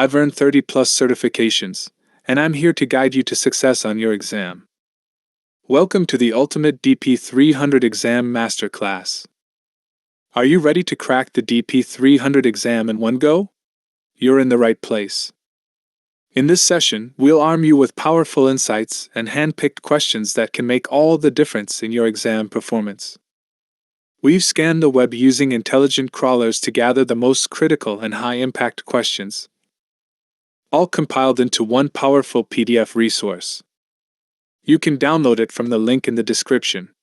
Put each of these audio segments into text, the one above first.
I've earned 30 plus certifications, and I'm here to guide you to success on your exam. Welcome to the Ultimate DP-300 Exam Masterclass. Are you ready to crack the DP-300 exam in one go? You're in the right place. In this session, we'll arm you with powerful insights and hand-picked questions that can make all the difference in your exam performance. We've scanned the web using intelligent crawlers to gather the most critical and high-impact questions, all compiled into one powerful PDF resource. You can download it from the link in the description.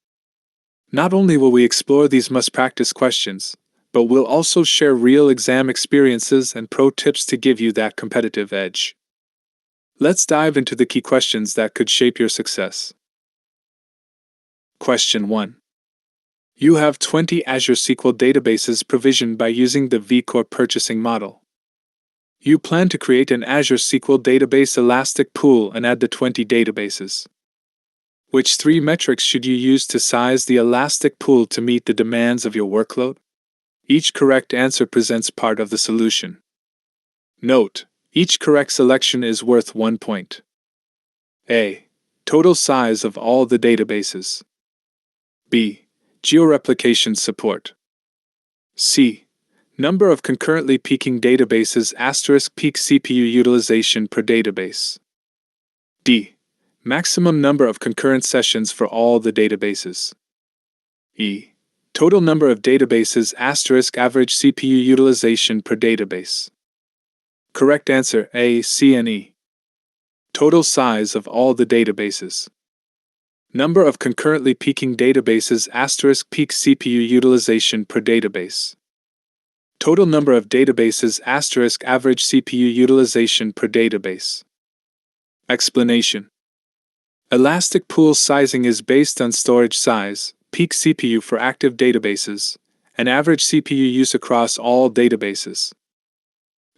Not only will we explore these must-practice questions, but we'll also share real exam experiences and pro tips to give you that competitive edge. Let's dive into the key questions that could shape your success. Question 1. You have 20 Azure SQL databases provisioned by using the vCore purchasing model. You plan to create an Azure SQL database elastic pool and add the 20 databases. Which 3 metrics should you use to size the elastic pool to meet the demands of your workload? Each correct answer presents part of the solution. Note: each correct selection is worth 1 point. A. Total size of all the databases. B. Georeplication support. C. Number of concurrently peaking databases * peak CPU utilization per database. D. Maximum number of concurrent sessions for all the databases. E. Total number of databases * average CPU utilization per database. Correct answer: A, C, and E. Total size of all the databases. Number of concurrently peaking databases * peak CPU utilization per database. Total number of databases * average CPU utilization per database. Explanation: Elastic pool sizing is based on storage size, peak CPU for active databases, and average CPU use across all databases.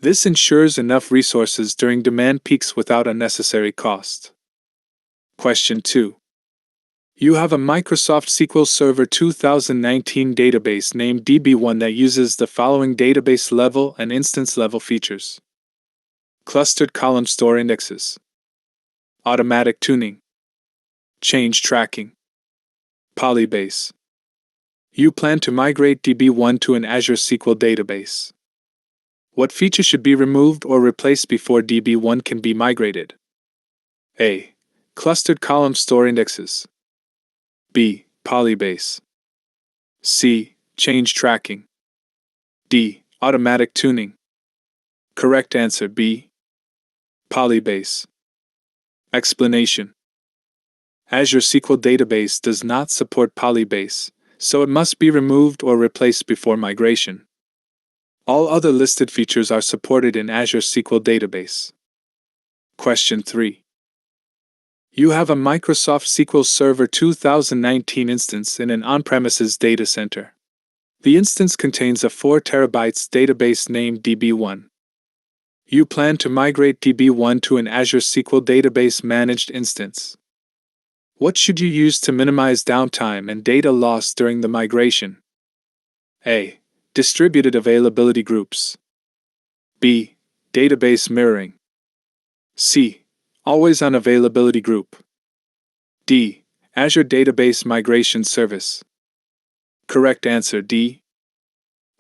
This ensures enough resources during demand peaks without unnecessary cost. Question 2. You have a Microsoft SQL Server 2019 database named DB1 that uses the following database level and instance level features: clustered column store indexes, automatic tuning, change tracking, polybase. You plan to migrate DB1 to an Azure SQL database. What feature should be removed or replaced before DB1 can be migrated? A. Clustered column store indexes. B. Polybase. C. Change tracking. D. Automatic tuning. Correct answer: B. Polybase. Explanation: Azure SQL Database does not support polybase, so it must be removed or replaced before migration. All other listed features are supported in Azure SQL Database. Question 3. You have a Microsoft SQL Server 2019 instance in an on-premises data center. The instance contains a 4 TB database named DB1. You plan to migrate DB1 to an Azure SQL Database managed instance. What should you use to minimize downtime and data loss during the migration? A. Distributed availability groups. B. Database mirroring. C. Always-on availability group. D. Azure Database Migration Service. Correct answer: D.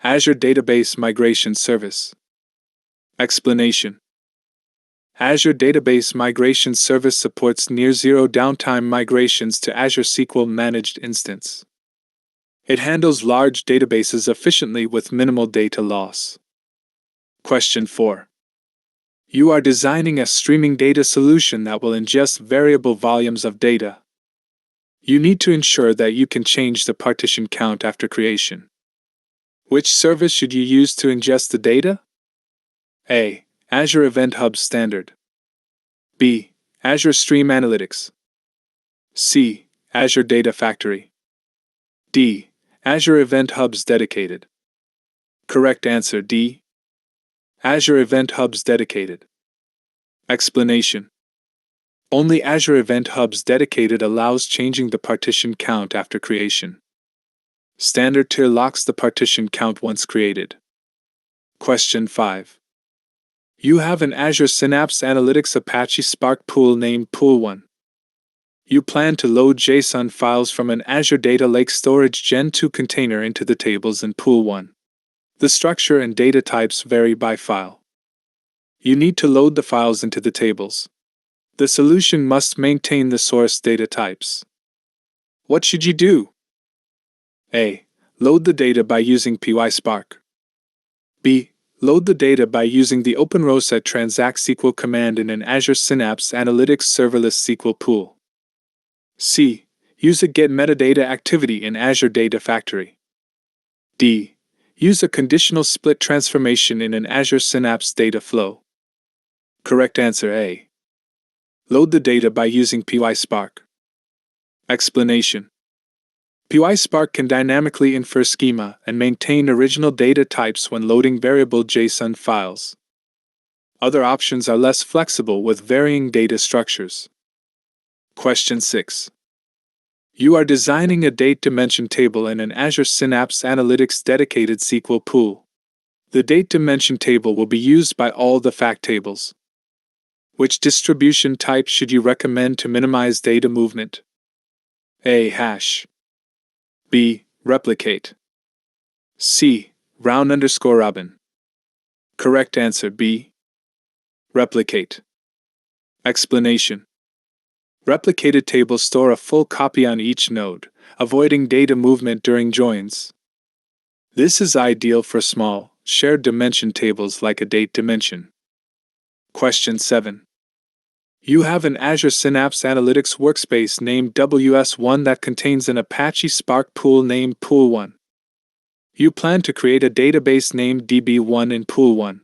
Azure Database Migration Service. Explanation: Azure Database Migration Service supports near-zero downtime migrations to Azure SQL Managed Instance. It handles large databases efficiently with minimal data loss. Question 4. You are designing a streaming data solution that will ingest variable volumes of data. You need to ensure that you can change the partition count after creation. Which service should you use to ingest the data? A. Azure Event Hub Standard. B. Azure Stream Analytics. C. Azure Data Factory. D. Azure Event Hubs Dedicated. Correct answer: D. Azure Event Hubs Dedicated. Explanation: only Azure Event Hubs Dedicated allows changing the partition count after creation. Standard tier locks the partition count once created. Question 5. You have an Azure Synapse Analytics Apache Spark pool named Pool1. You plan to load JSON files from an Azure Data Lake Storage Gen 2 container into the tables in Pool1. The structure and data types vary by file. You need to load the files into the tables. The solution must maintain the source data types. What should you do? A. Load the data by using PySpark. B. Load the data by using the OpenRoset transact SQL command in an Azure Synapse Analytics Serverless SQL pool. C. Use a get metadata activity in Azure Data Factory. D. Use a conditional split transformation in an Azure Synapse data flow. Correct answer A. Load the data by using PySpark. Explanation. PySpark can dynamically infer schema and maintain original data types when loading variable JSON files. Other options are less flexible with varying data structures. Question 6. You are designing a date dimension table in an Azure Synapse Analytics dedicated SQL pool. The date dimension table will be used by all the fact tables. Which distribution type should you recommend to minimize data movement? A. Hash. B. Replicate. C. Round_robin. Correct answer B. Replicate. Explanation. Replicated tables store a full copy on each node, avoiding data movement during joins. This is ideal for small, shared dimension tables like a date dimension. Question 7. You have an Azure Synapse Analytics workspace named WS1 that contains an Apache Spark pool named Pool1. You plan to create a database named DB1 in Pool1.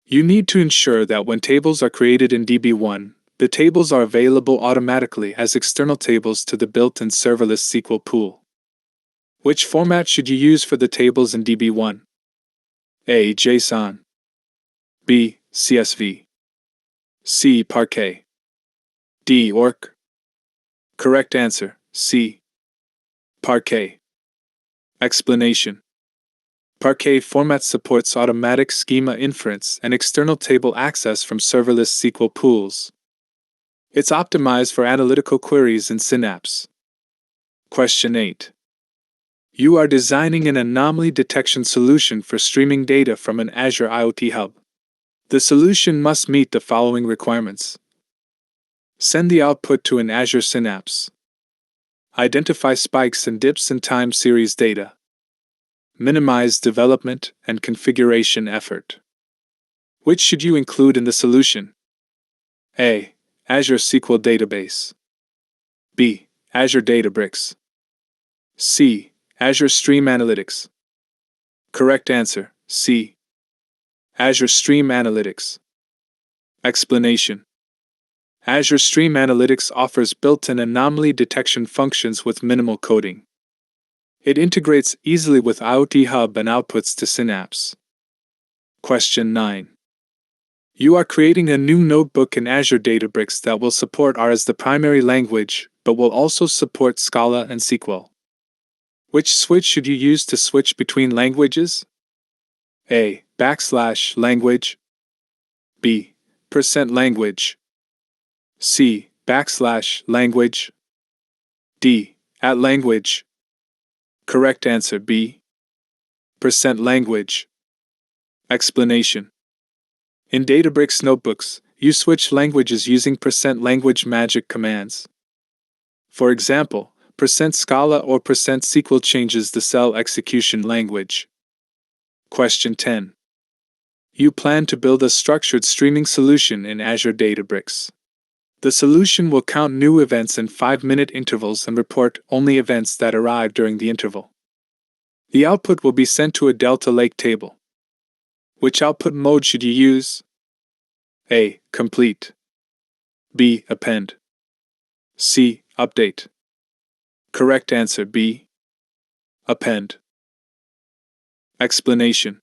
You need to ensure that when tables are created in DB1, the tables are available automatically as external tables to the built-in serverless SQL pool. Which format should you use for the tables in DB1? A. JSON. B. CSV. C. Parquet. D. ORC. Correct answer C. Parquet. Explanation. Parquet format supports automatic schema inference and external table access from serverless SQL pools. It's optimized for analytical queries in Synapse. Question 8. You are designing an anomaly detection solution for streaming data from an Azure IoT Hub. The solution must meet the following requirements. Send the output to an Azure Synapse. Identify spikes and dips in time series data. Minimize development and configuration effort. Which should you include in the solution? A. Azure SQL Database. B. Azure Databricks. C. Azure Stream Analytics. Correct answer C. Azure Stream Analytics. Explanation. Azure Stream Analytics offers built-in anomaly detection functions with minimal coding. It integrates easily with IoT Hub and outputs to Synapse. Question 9. You are creating a new notebook in Azure Databricks that will support R as the primary language, but will also support Scala and SQL. Which switch should you use to switch between languages? A. \language. B. %language. C. \language. D. @language. Correct answer B. %language. Explanation. In Databricks notebooks, you switch languages using %language magic commands. For example, %Scala or %SQL changes the cell execution language. Question 10. You plan to build a structured streaming solution in Azure Databricks. The solution will count new events in 5-minute intervals and report only events that arrive during the interval. The output will be sent to a Delta Lake table. Which output mode should you use? A. Complete. B. Append. C. Update. Correct answer B. Append. Explanation.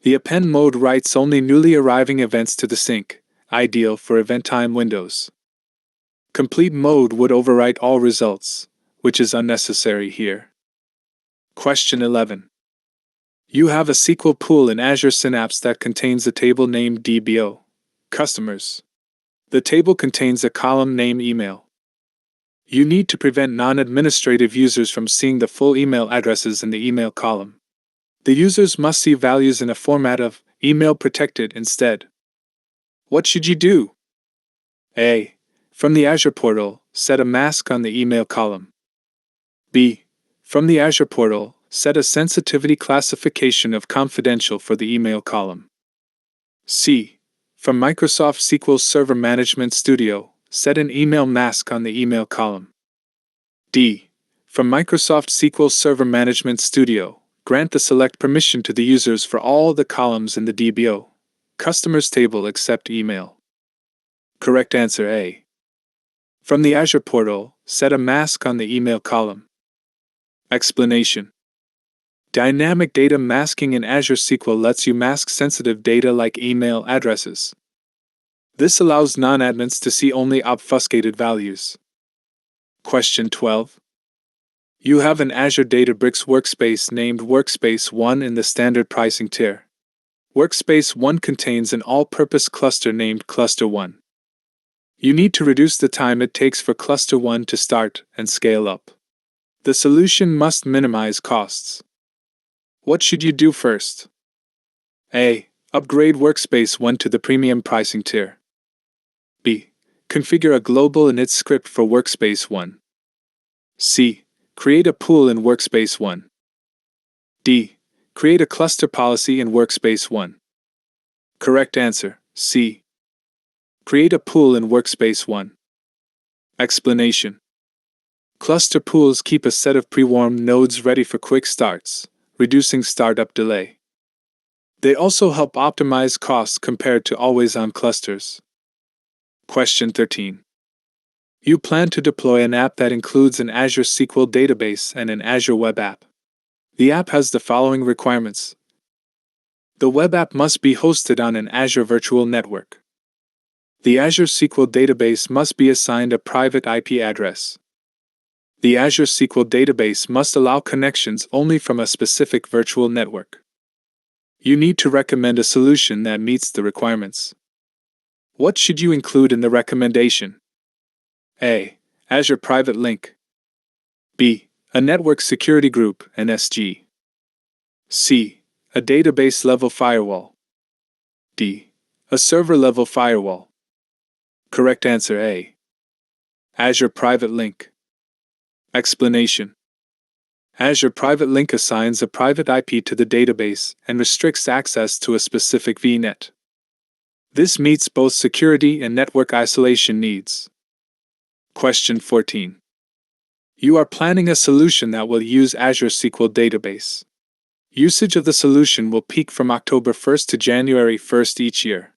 The append mode writes only newly arriving events to the sink, ideal for event time windows. Complete mode would overwrite all results, which is unnecessary here. Question 11. You have a SQL pool in Azure Synapse that contains a table named DBO, customers. The table contains a column named email. You need to prevent non-administrative users from seeing the full email addresses in the email column. The users must see values in a format of email protected instead. What should you do? A. From the Azure portal, set a mask on the email column. B. From the Azure portal, set a sensitivity classification of confidential for the email column. C. From Microsoft SQL Server Management Studio, set an email mask on the email column. D. From Microsoft SQL Server Management Studio, grant the select permission to the users for all the columns in the DBO customers table except email. Correct answer A. From the Azure portal, set a mask on the email column. Explanation. Dynamic data masking in Azure SQL lets you mask sensitive data like email addresses. This allows non-admins to see only obfuscated values. Question 12. You have an Azure Databricks workspace named Workspace 1 in the standard pricing tier. Workspace 1 contains an all-purpose cluster named Cluster 1. You need to reduce the time it takes for Cluster 1 to start and scale up. The solution must minimize costs. What should you do first? A. Upgrade Workspace 1 to the premium pricing tier. B. Configure a global init script for Workspace 1. C. Create a pool in Workspace 1. D. Create a cluster policy in Workspace 1. Correct answer, C. Create a pool in Workspace 1. Explanation. Cluster pools keep a set of pre-warmed nodes ready for quick starts, reducing startup delay. They also help optimize costs compared to always-on clusters. Question 13. You plan to deploy an app that includes an Azure SQL database and an Azure web app. The app has the following requirements. The web app must be hosted on an Azure virtual network. The Azure SQL database must be assigned a private IP address. The Azure SQL database must allow connections only from a specific virtual network. You need to recommend a solution that meets the requirements. What should you include in the recommendation? A. Azure Private Link. B. A network security group, NSG. C. A database-level firewall. D. A server-level firewall. Correct answer A. Azure Private Link. Explanation. Azure Private Link assigns a private IP to the database and restricts access to a specific VNet. This meets both security and network isolation needs. Question 14. You are planning a solution that will use Azure SQL Database. Usage of the solution will peak from October 1st to January 1st each year.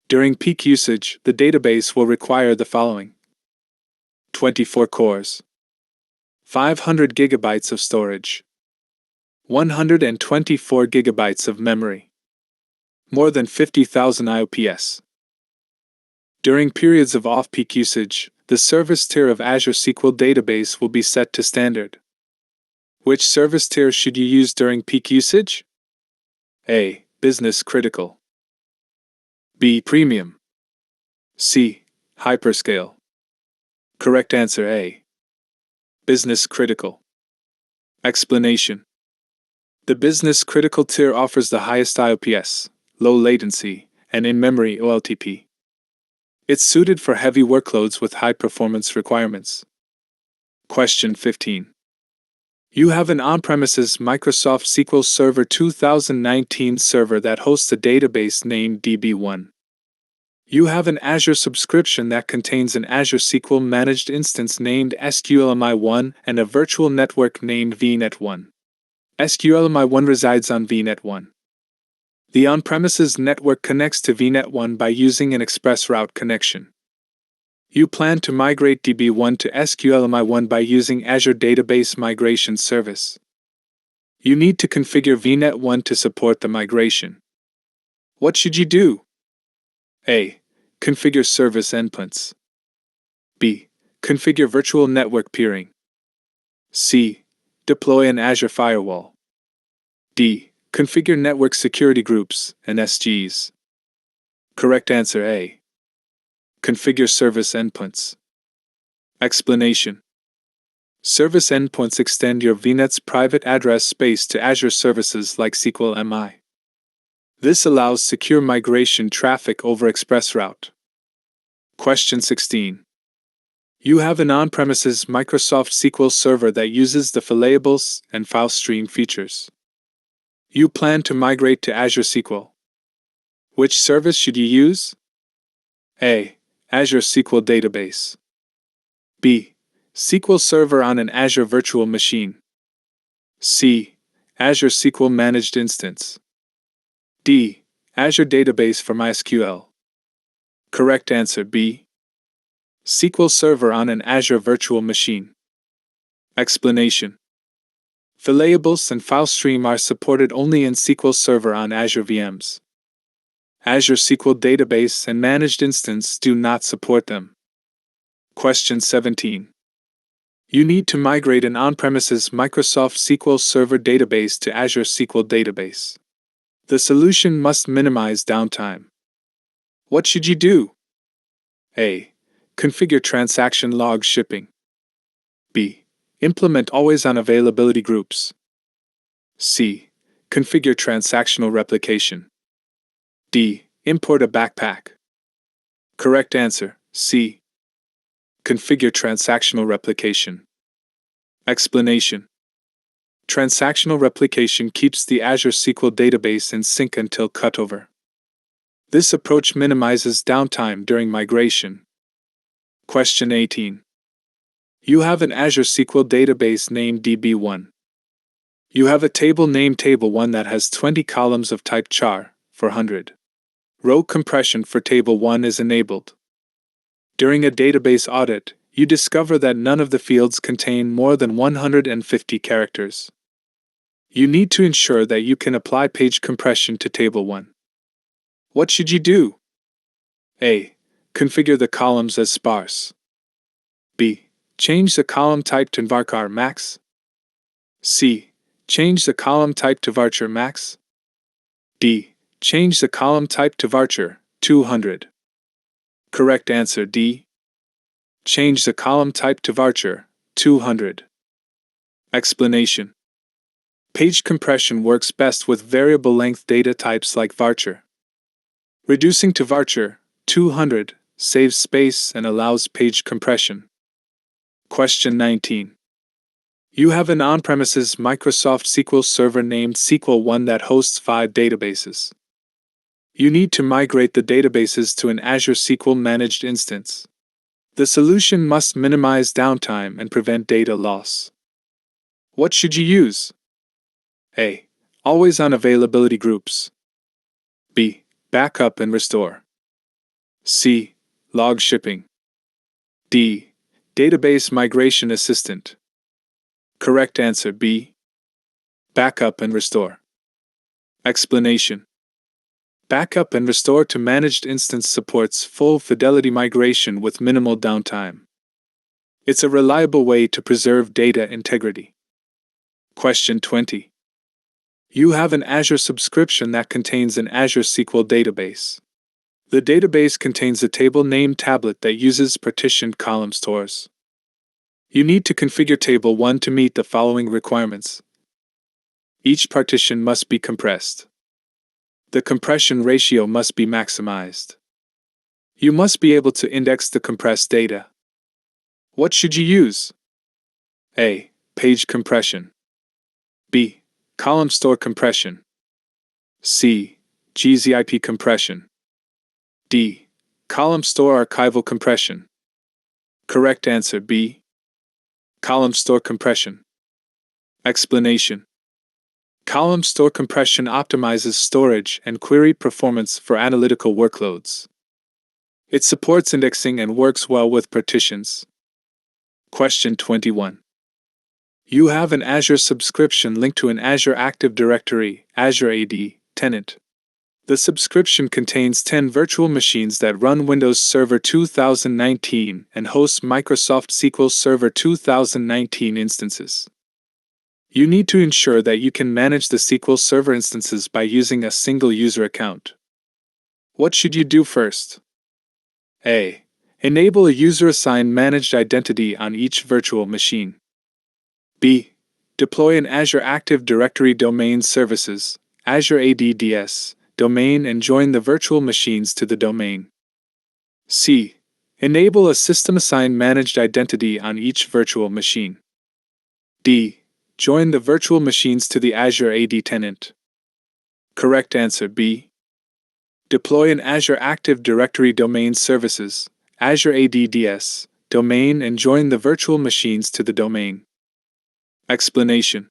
During peak usage, the database will require the following: 24 cores, 500 gigabytes of storage, 124 gigabytes of memory, more than 50,000 IOPS. During periods of off-peak usage, the service tier of Azure SQL Database will be set to standard. Which service tier should you use during peak usage? A. Business Critical. B. Premium. C. Hyperscale. Correct answer A. Business Critical. Explanation. The Business Critical tier offers the highest IOPS, low latency, and in-memory OLTP. It's suited for heavy workloads with high performance requirements. Question 15. You have an on-premises Microsoft SQL Server 2019 server that hosts a database named DB1. You have an Azure subscription that contains an Azure SQL managed instance named SQLMI1 and a virtual network named VNet1. SQLMI1 resides on VNet1. The on-premises network connects to VNet1 by using an express route connection. You plan to migrate DB1 to SQLMI1 by using Azure Database Migration Service. You need to configure VNet1 to support the migration. What should you do? A. Configure service endpoints. B. Configure virtual network peering. C. Deploy an Azure firewall. D. Configure network security groups, NSGs. Correct answer A. Configure service endpoints. Explanation. Service endpoints extend your VNet's private address space to Azure services like SQL MI. This allows secure migration traffic over ExpressRoute. Question 16. You have an on-premises Microsoft SQL server that uses the filables and file stream features. You plan to migrate to Azure SQL. Which service should you use? A. Azure SQL Database. B. SQL Server on an Azure Virtual Machine. C. Azure SQL Managed Instance. D. Azure Database for MySQL. Correct answer B. SQL Server on an Azure Virtual Machine. Explanation. Filables and FileStream are supported only in SQL Server on Azure VMs. Azure SQL Database and Managed Instance do not support them. Question 17. You need to migrate an on-premises Microsoft SQL Server database to Azure SQL Database. The solution must minimize downtime. What should you do? A. Configure transaction log shipping. B. Implement always-on availability groups. C. Configure transactional replication. D. Import a backpack. Correct answer, C. Configure transactional replication. Explanation. Transactional replication keeps the Azure SQL database in sync until cutover. This approach minimizes downtime during migration. Question 18. You have an Azure SQL database named DB1. You have a table named Table1 that has 20 columns of type char, 400. Row compression for Table 1 is enabled. During a database audit, you discover that none of the fields contain more than 150 characters. You need to ensure that you can apply page compression to Table 1. What should you do? A. Configure the columns as sparse. B. Change the column type to varchar max. C. Change the column type to varchar max. D. Change the column type to varchar 200. Correct answer D. Change the column type to varchar 200. Explanation. Page compression works best with variable length data types like varchar. Reducing to varchar 200 saves space and allows page compression. Question 19. You have an on-premises Microsoft SQL server named SQL1 that hosts 5 databases. You need to migrate the databases to an Azure SQL managed instance. The solution must minimize downtime and prevent data loss. What should you use? A. Always-on availability groups. B. Backup and restore. C. Log shipping. D. Database migration assistant. Correct answer B. Backup and restore. Explanation. Backup and restore to managed instance supports full fidelity migration with minimal downtime. It's a reliable way to preserve data integrity. Question 20. You have an Azure subscription that contains an Azure SQL database. The database contains a table name tablet that uses partitioned column stores. You need to configure Table 1 to meet the following requirements. Each partition must be compressed. The compression ratio must be maximized. You must be able to index the compressed data. What should you use? A. Page compression. B. Column store compression. C. gzip compression. D. Column store archival compression. Correct answer B. Column store compression. Explanation. Column store compression optimizes storage and query performance for analytical workloads. It supports indexing and works well with partitions. Question 21. You have an Azure subscription linked to an Azure Active Directory, Azure AD, tenant. The subscription contains 10 virtual machines that run Windows Server 2019 and hosts Microsoft SQL Server 2019 instances. You need to ensure that you can manage the SQL Server instances by using a single user account. What should you do first? A. Enable a user-assigned managed identity on each virtual machine. B. Deploy an Azure Active Directory Domain Services, Azure ADDS, domain and join the virtual machines to the domain. C. Enable a system-assigned managed identity on each virtual machine. D. Join the virtual machines to the Azure AD tenant. Correct answer B. Deploy an Azure Active Directory Domain Services, Azure ADDS, domain and join the virtual machines to the domain. Explanation.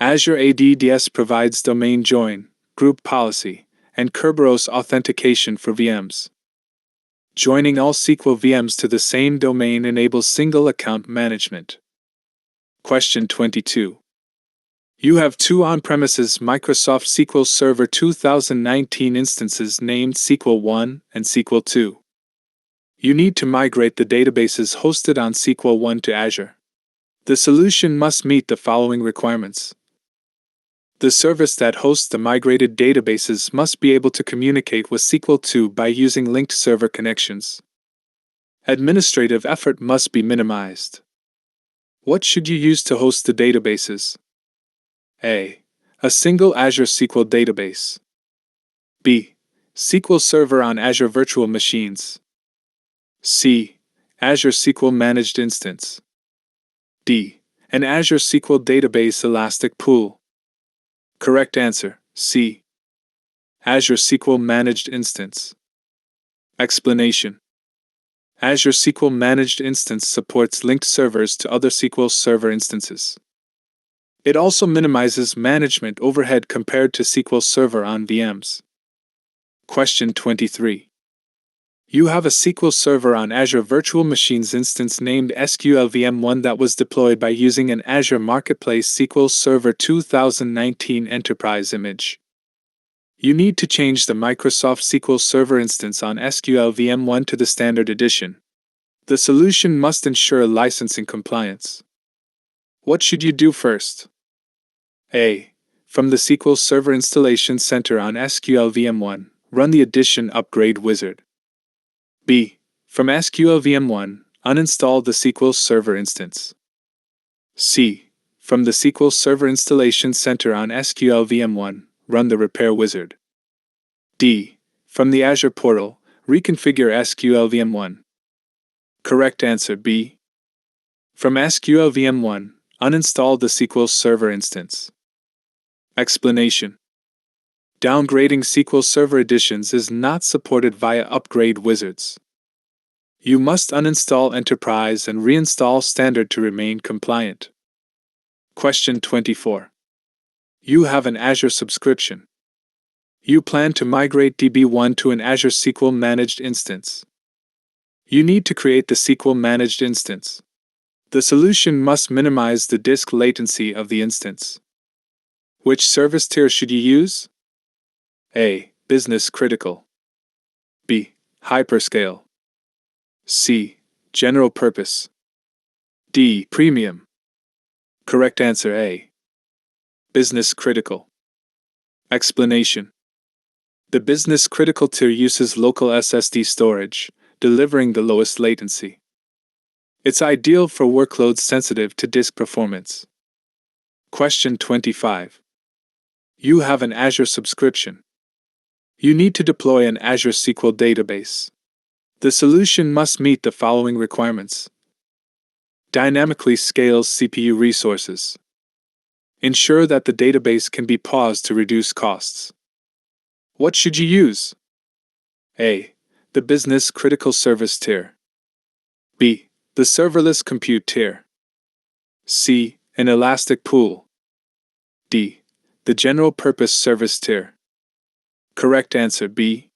Azure ADDS provides domain join, group policy, and Kerberos authentication for VMs. Joining all SQL VMs to the same domain enables single account management. Question 22. You have two on-premises Microsoft SQL Server 2019 instances named SQL 1 and SQL 2. You need to migrate the databases hosted on SQL 1 to Azure. The solution must meet the following requirements. The service that hosts the migrated databases must be able to communicate with SQL 2 by using linked server connections. Administrative effort must be minimized. What should you use to host the databases? A. A single Azure SQL database. B. SQL Server on Azure Virtual Machines. C. Azure SQL Managed Instance. D. An Azure SQL Database Elastic Pool. Correct answer, C. Azure SQL Managed Instance. Explanation. Azure SQL Managed Instance supports linked servers to other SQL Server instances. It also minimizes management overhead compared to SQL Server on VMs. Question 23. You have a SQL Server on Azure Virtual Machines instance named SQL VM1 that was deployed by using an Azure Marketplace SQL Server 2019 Enterprise image. You need to change the Microsoft SQL Server instance on SQL VM1 to the Standard Edition. The solution must ensure licensing compliance. What should you do first? A. From the SQL Server Installation Center on SQL VM1, run the Edition Upgrade Wizard. B. From SQL VM1, uninstall the SQL Server instance. C. From the SQL Server Installation Center on SQL VM1, run the Repair Wizard. D. From the Azure portal, reconfigure SQL VM1. Correct answer B. From SQL VM1, uninstall the SQL Server instance. Explanation. Downgrading SQL Server editions is not supported via upgrade wizards. You must uninstall Enterprise and reinstall Standard to remain compliant. Question 24. You have an Azure subscription. You plan to migrate DB1 to an Azure SQL Managed Instance. You need to create the SQL Managed Instance. The solution must minimize the disk latency of the instance. Which service tier should you use? A. Business Critical. B. Hyperscale. C. General Purpose. D. Premium. Correct answer A. Business Critical. Explanation. The Business Critical tier uses local SSD storage, delivering the lowest latency. It's ideal for workloads sensitive to disk performance. Question 25. You have an Azure subscription. You need to deploy an Azure SQL database. The solution must meet the following requirements. Dynamically scales CPU resources. Ensure that the database can be paused to reduce costs. What should you use? A. The Business Critical Service tier. B. The Serverless Compute tier. C. An Elastic Pool. D. The General Purpose Service tier. Correct answer B.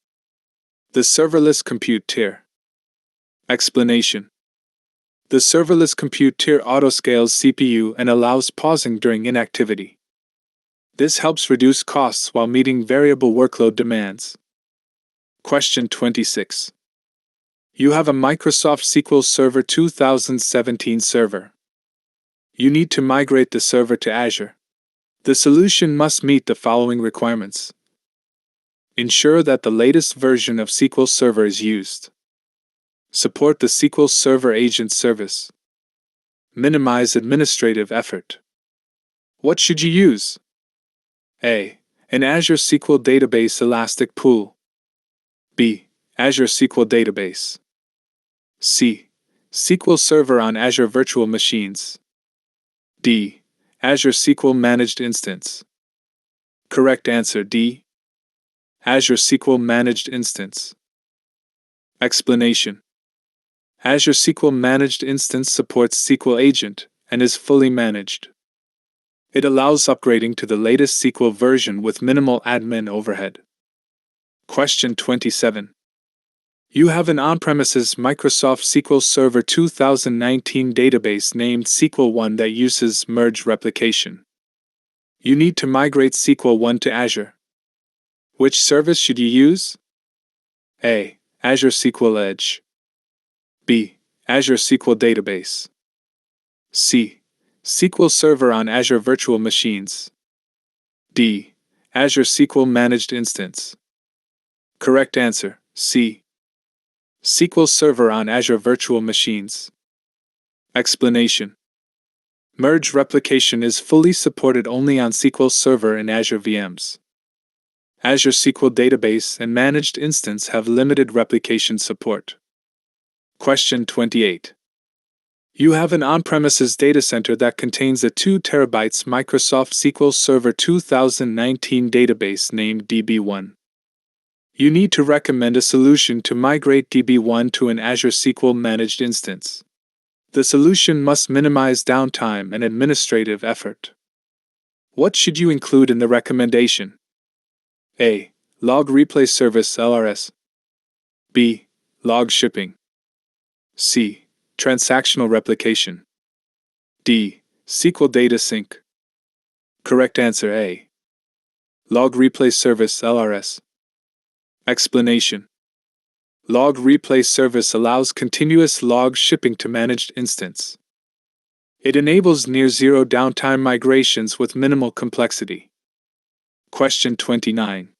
The Serverless Compute tier. Explanation. The Serverless Compute tier autoscales CPU and allows pausing during inactivity. This helps reduce costs while meeting variable workload demands. Question 26. You have a Microsoft SQL Server 2017 server. You need to migrate the server to Azure. The solution must meet the following requirements. Ensure that the latest version of SQL Server is used. Support the SQL Server Agent service. Minimize administrative effort. What should you use? A. An Azure SQL Database Elastic Pool. B. Azure SQL Database. C. SQL Server on Azure Virtual Machines. D. Azure SQL Managed Instance. Correct answer D. Azure SQL Managed Instance. Explanation. Azure SQL Managed Instance supports SQL Agent and is fully managed. It allows upgrading to the latest SQL version with minimal admin overhead. Question 27. You have an on-premises Microsoft SQL Server 2019 database named SQL 1 that uses merge replication. You need to migrate SQL 1 to Azure. Which service should you use? A. Azure SQL Edge. B. Azure SQL Database. C. SQL Server on Azure Virtual Machines. D. Azure SQL Managed Instance. Correct answer, C. SQL Server on Azure Virtual Machines. Explanation. Merge replication is fully supported only on SQL Server and Azure VMs. Azure SQL Database and Managed Instance have limited replication support. Question 28. You have an on-premises data center that contains a 2 TB Microsoft SQL Server 2019 database named DB1. You need to recommend a solution to migrate DB1 to an Azure SQL Managed Instance. The solution must minimize downtime and administrative effort. What should you include in the recommendation? A. Log Replay Service LRS. B. Log Shipping. C. Transactional Replication. D. SQL Data Sync. Correct answer A. Log Replay Service LRS. Explanation. Log Replay Service allows continuous log shipping to managed instance. It enables near-zero downtime migrations with minimal complexity. Question 29.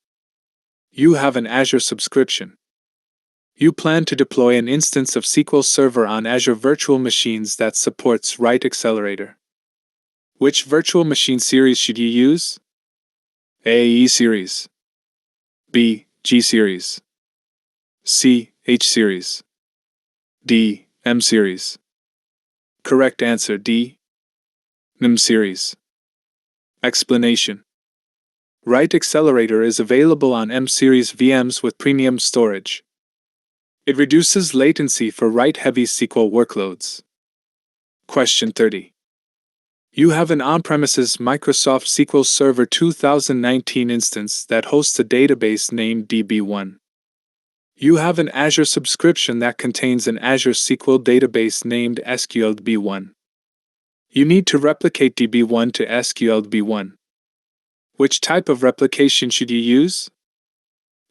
You have an Azure subscription. You plan to deploy an instance of SQL Server on Azure Virtual Machines that supports Write Accelerator. Which virtual machine series should you use? A. E series. B. G series. C. H series. D. M series. Correct answer D. M series. Explanation. Write Accelerator is available on M series VMs with premium storage. It reduces latency for write-heavy SQL workloads. Question 30. You have an on-premises Microsoft SQL Server 2019 instance that hosts a database named DB1. You have an Azure subscription that contains an Azure SQL database named SQLDB1. You need to replicate DB1 to SQLDB1. Which type of replication should you use?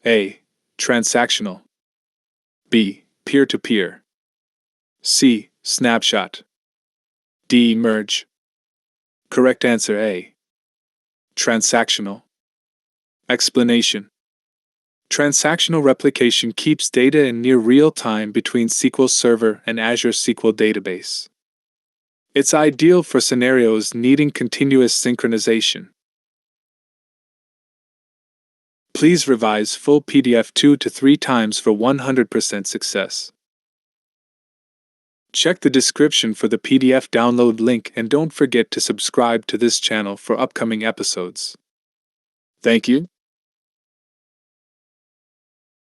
A. Transactional. B. Peer-to-peer. C. Snapshot. D. Merge. Correct answer A. Transactional. Explanation. Transactional replication keeps data in near real time between SQL Server and Azure SQL Database. It's ideal for scenarios needing continuous synchronization. Please revise full PDF 2 to 3 times for 100% success. Check the description for the PDF download link and don't forget to subscribe to this channel for upcoming episodes. Thank you.